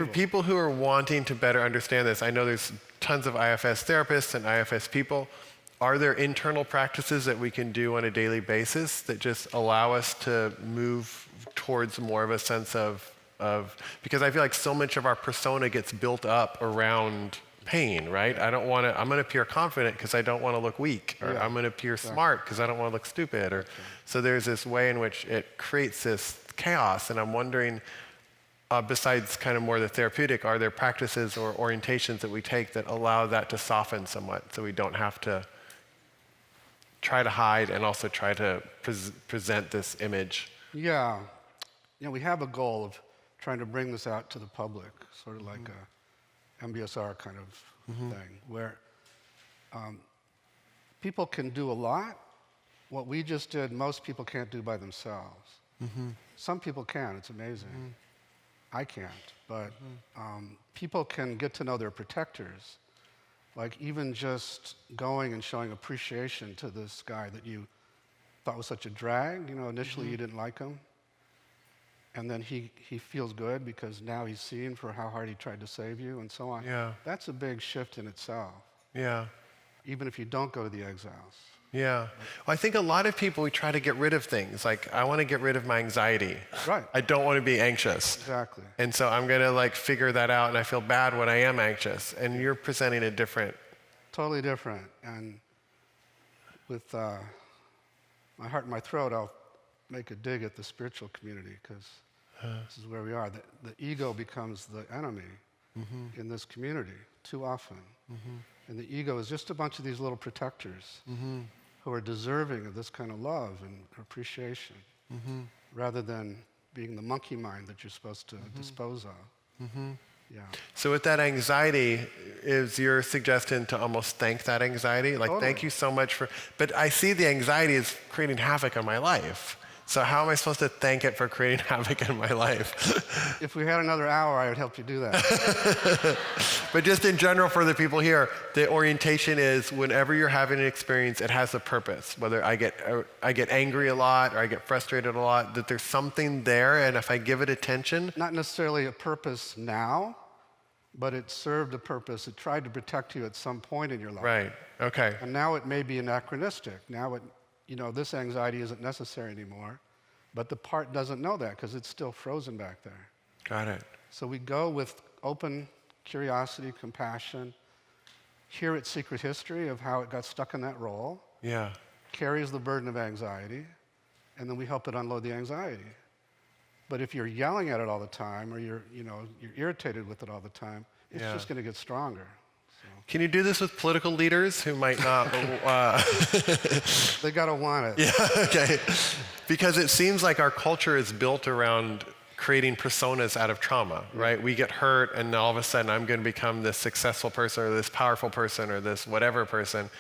for people who are wanting to better understand this, I know there's tons of IFS therapists and IFS people. Are there internal practices that we can do on a daily basis that just allow us to move towards more of a sense of because I feel like so much of our persona gets built up around pain, right? I'm going to appear confident because I don't want to look weak, or I'm going to appear smart because I don't want to look stupid, or so there's this way in which it creates this chaos, and I'm wondering, besides kind of more the therapeutic, are there practices or orientations that we take that allow that to soften somewhat so we don't have to try to hide and also try to present this image? Yeah. We have a goal of trying to bring this out to the public, sort of like a MBSR kind of thing, where people can do a lot. What we just did, most people can't do by themselves. Some people can, it's amazing. I can't, but people can get to know their protectors. Like even just going and showing appreciation to this guy that you thought was such a drag, initially you didn't like him. And then he feels good because now he's seen for how hard he tried to save you and so on. Yeah. That's a big shift in itself. Yeah. Even if you don't go to the exiles. Yeah. Well, I think a lot of people, we try to get rid of things. Like, I want to get rid of my anxiety. Right. I don't want to be anxious. Exactly. And so I'm going to figure that out, and I feel bad when I am anxious. And you're presenting a different. Totally different. And with my heart in my throat, I'll make a dig at the spiritual community, because this is where we are. The ego becomes the enemy in this community too often. And the ego is just a bunch of these little protectors who are deserving of this kind of love and appreciation, rather than being the monkey mind that you're supposed to dispose of. Yeah. So with that anxiety, is your suggestion to almost thank that anxiety? Like, Totally. thank you so much for, but I see the anxiety is creating havoc on my life. So how am I supposed to thank it for creating havoc in my life? If we had another hour, I would help you do that. But just in general for the people here, the orientation is whenever you're having an experience, it has a purpose. Whether I get angry a lot or I get frustrated a lot, that there's something there, and if I give it attention. Not necessarily a purpose now, but it served a purpose. It tried to protect you at some point in your life. Right, okay. And now it may be anachronistic. Now this anxiety isn't necessary anymore, but the part doesn't know that because it's still frozen back there. Got it. So we go with open curiosity, compassion, hear its secret history of how it got stuck in that role, carries the burden of anxiety, and then we help it unload the anxiety. But if you're yelling at it all the time, or you're irritated with it all the time, it's just going to get stronger. Can you do this with political leaders who might not? They got to want it. Yeah, okay. Because it seems like our culture is built around creating personas out of trauma, right? We get hurt, and all of a sudden I'm going to become this successful person, or this powerful person, or this whatever person.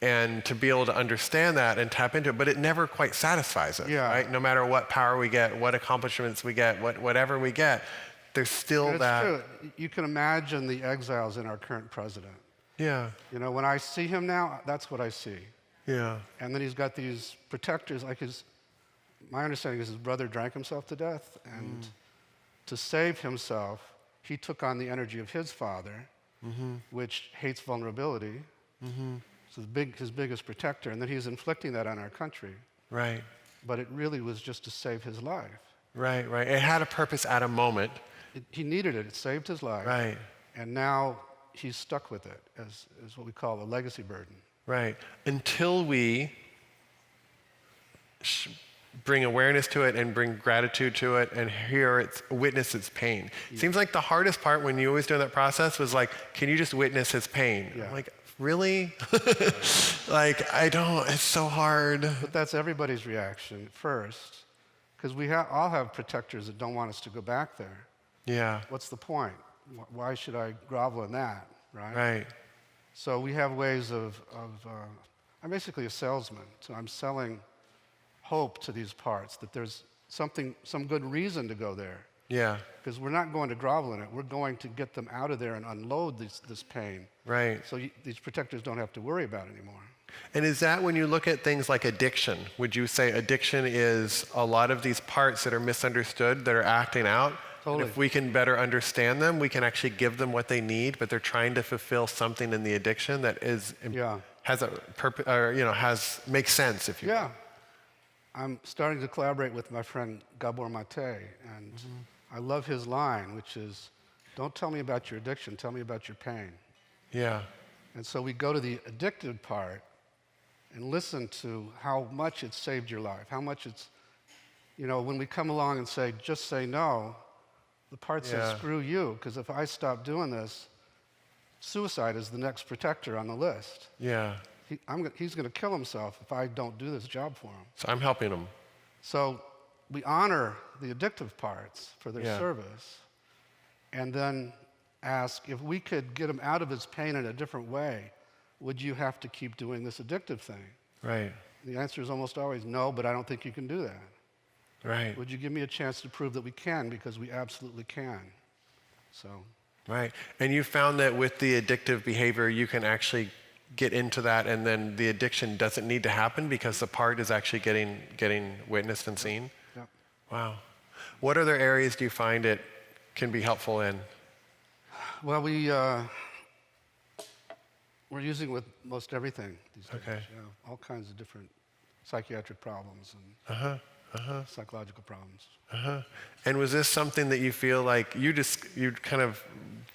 And to be able to understand that and tap into it, but it never quite satisfies us, right? No matter what power we get, what accomplishments we get, whatever we get, there's still that. It's true. You can imagine the exiles in our current president. Yeah. When I see him now, that's what I see. Yeah. And then he's got these protectors, my understanding is his brother drank himself to death, and to save himself, he took on the energy of his father, which hates vulnerability. So his biggest protector, and then he's inflicting that on our country. Right. But it really was just to save his life. Right, right. It had a purpose at a moment. He needed it. It saved his life. Right. And now he's stuck with it as what we call a legacy burden. Right. Until we bring awareness to it and bring gratitude to it and witness its pain. Seems like the hardest part when you always doing that process was like, can you just witness his pain? Yeah. I'm like, really? I don't, it's so hard. But that's everybody's reaction first, because we all have protectors that don't want us to go back there. Yeah. What's the point? Why should I grovel in that, right? Right. So we have ways I'm basically a salesman, so I'm selling hope to these parts, that there's some good reason to go there. Yeah. Because we're not going to grovel in it. We're going to get them out of there and unload this pain. Right. So these protectors don't have to worry about it anymore. And is that when you look at things like addiction, would you say addiction is a lot of these parts that are misunderstood, that are acting out? Totally. And if we can better understand them, we can actually give them what they need, but they're trying to fulfill something in the addiction that is Yeah. has a or, makes sense, if you will. Yeah. I'm starting to collaborate with my friend Gabor Mate, and I love his line, which is, don't tell me about your addiction, tell me about your pain. Yeah. And so we go to the addicted part and listen to how much it saved your life, how much it's, when we come along and say, just say no, the part says, Yeah. screw you, because if I stop doing this, suicide is the next protector on the list. Yeah. He's going to kill himself if I don't do this job for him. So I'm helping them. So we honor the addictive parts for their Yeah. service, and then ask if we could get him out of his pain in a different way, would you have to keep doing this addictive thing? Right. The answer is almost always no, but I don't think you can do that. Right. Would you give me a chance to prove that we can? Because we absolutely can. So, Right. And you found that with the addictive behavior, you can actually get into that, and then the addiction doesn't need to happen because the part is actually getting witnessed and seen? yeah. Wow. What other areas do you find it can be helpful in? Well, we're using with most everything these days. Okay. Yeah, all kinds of different psychiatric problems and psychological problems. And was this something that you feel like you kind of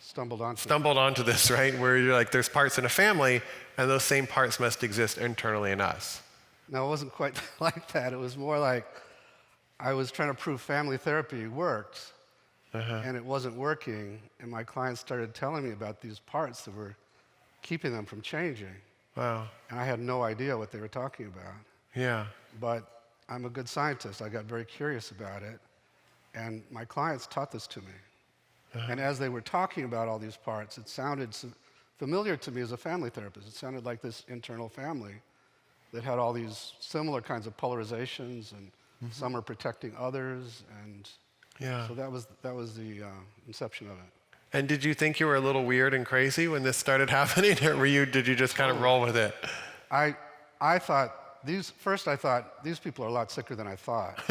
Stumbled onto. stumbled onto this, right? Where you're like, there's parts in a family, and those same parts must exist internally in us. No, it wasn't quite like that. It was more like I was trying to prove family therapy worked, and it wasn't working, and my clients started telling me about these parts that were keeping them from changing. Wow. And I had no idea what they were talking about. Yeah. But I'm a good scientist. I got very curious about it, and my clients taught this to me. And as they were talking about all these parts, it sounded familiar to me as a family therapist. It sounded like this internal family that had all these similar kinds of polarizations, and some are protecting others, and Yeah. so that was the inception of it. And did you think you were a little weird and crazy when this started happening, or did you just kind of roll with it? I thought these people are a lot sicker than I thought.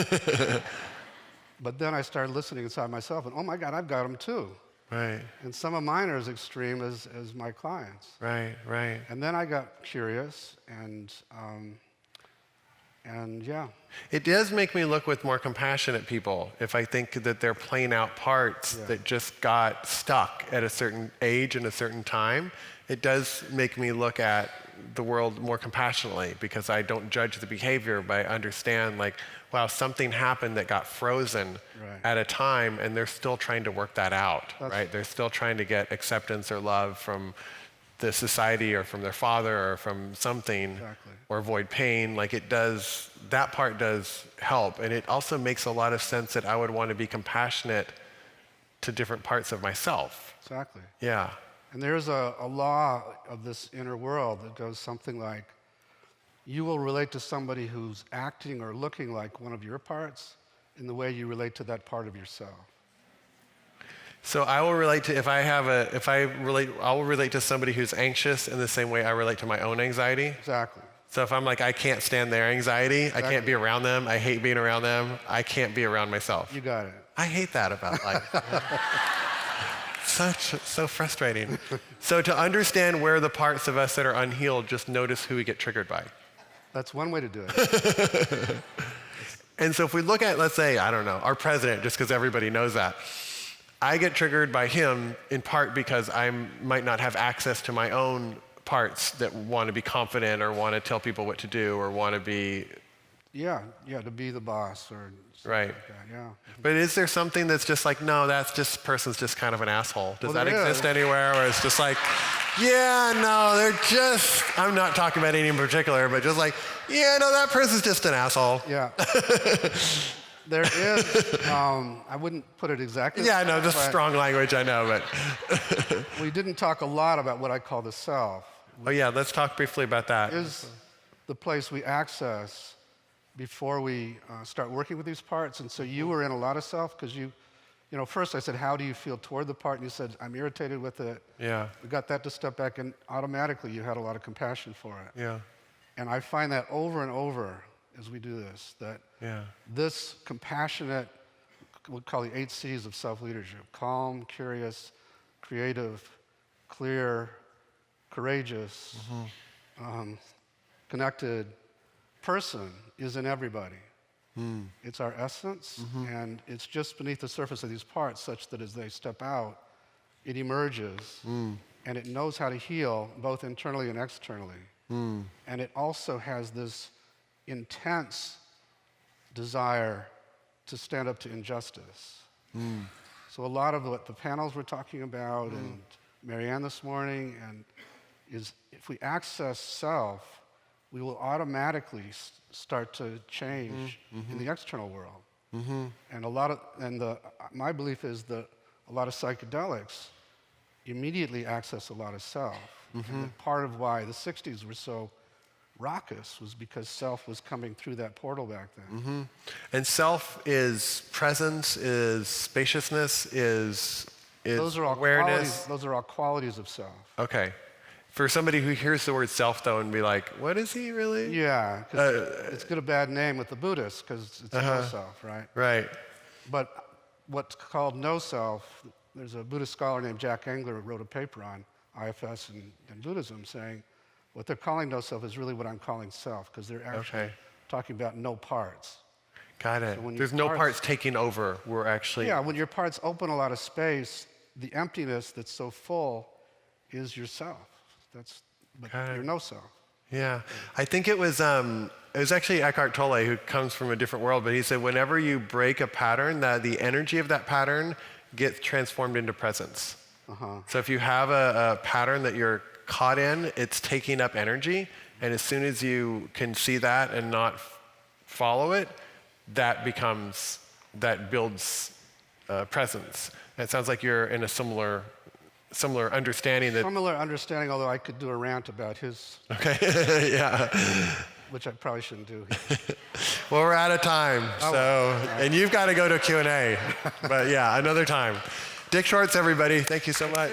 But then I started listening inside myself, and oh my God, I've got them too. Right. And some of mine are as extreme as my clients. Right. Right. And then I got curious, and yeah. It does make me look with more compassion at people if I think that they're playing out parts that just got stuck at a certain age and a certain time. It does make me look at the world more compassionately because I don't judge the behavior, but I understand, like, wow, something happened that got frozen at a time, and they're still trying to work that out, right? They're still trying to get acceptance or love from the society or from their father or from something, or avoid pain. Like, that part does help. And it also makes a lot of sense that I would want to be compassionate to different parts of myself. Exactly. Yeah. And there's a law of this inner world that goes something like, you will relate to somebody who's acting or looking like one of your parts in the way you relate to that part of yourself. So I will relate to, I will relate to somebody who's anxious in the same way I relate to my own anxiety. Exactly. So if I'm like, I can't stand their anxiety, I can't be around them, I hate being around them, I can't be around myself. You got it. I hate that about life. So frustrating. So to understand where the parts of us that are unhealed, just notice who we get triggered by. That's one way to do it. And so if we look at, let's say, I don't know, our president, just because everybody knows that, I get triggered by him in part because I might not have access to my own parts that want to be confident or want to tell people what to do or want to be... Yeah, to be the boss or something right. like that, yeah. But is there something that's just like, no, person's just kind of an asshole? Does that exist anywhere where it's just like, yeah, no, they're just, I'm not talking about any in particular, but just like, yeah, no, that person's just an asshole. Yeah. There is, I wouldn't put it exactly. Yeah, I know, just strong language, I know, but. We didn't talk a lot about what I call the self. Oh yeah, let's talk briefly about that. Is the place we access before we start working with these parts. And so you were in a lot of self because first I said, how do you feel toward the part? And you said, I'm irritated with it. Yeah. We got that to step back, and automatically you had a lot of compassion for it. Yeah. And I find that over and over as we do this, that this compassionate, we call the 8 C's of self-leadership: calm, curious, creative, clear, courageous, connected. Person is in everybody. It's our essence, and it's just beneath the surface of these parts, such that as they step out, it emerges, and it knows how to heal both internally and externally. And it also has this intense desire to stand up to injustice. So a lot of what the panels were talking about, and Marianne this morning, and is if we access self, we will automatically start to change in the external world. And my belief is that a lot of psychedelics immediately access a lot of self. And that part of why the 60s were so raucous was because self was coming through that portal back then. And self is presence, is spaciousness, is those are all awareness. Those are all qualities of self. Okay. For somebody who hears the word self, though, and be like, what is he really? Yeah, because it's got a bad name with the Buddhists, because it's no self, right? Right. But what's called no self, there's a Buddhist scholar named Jack Engler who wrote a paper on IFS and Buddhism saying what they're calling no self is really what I'm calling self, because they're actually talking about no parts. Got it. So there's no parts taking over. We're actually... Yeah, when your parts open a lot of space, the emptiness that's so full is yourself. But you're no self. Yeah. I think it was actually Eckhart Tolle, who comes from a different world, but he said whenever you break a pattern, that the energy of that pattern gets transformed into presence. So if you have a pattern that you're caught in, it's taking up energy, and as soon as you can see that and not follow it, that builds presence. And it sounds like you're in a similar understanding that... Similar understanding, although I could do a rant about his... Okay, yeah. Which I probably shouldn't do. Well, we're out of time, and you've got to go to Q&A. But yeah, another time. Dick Schwartz, everybody. Thank you so much.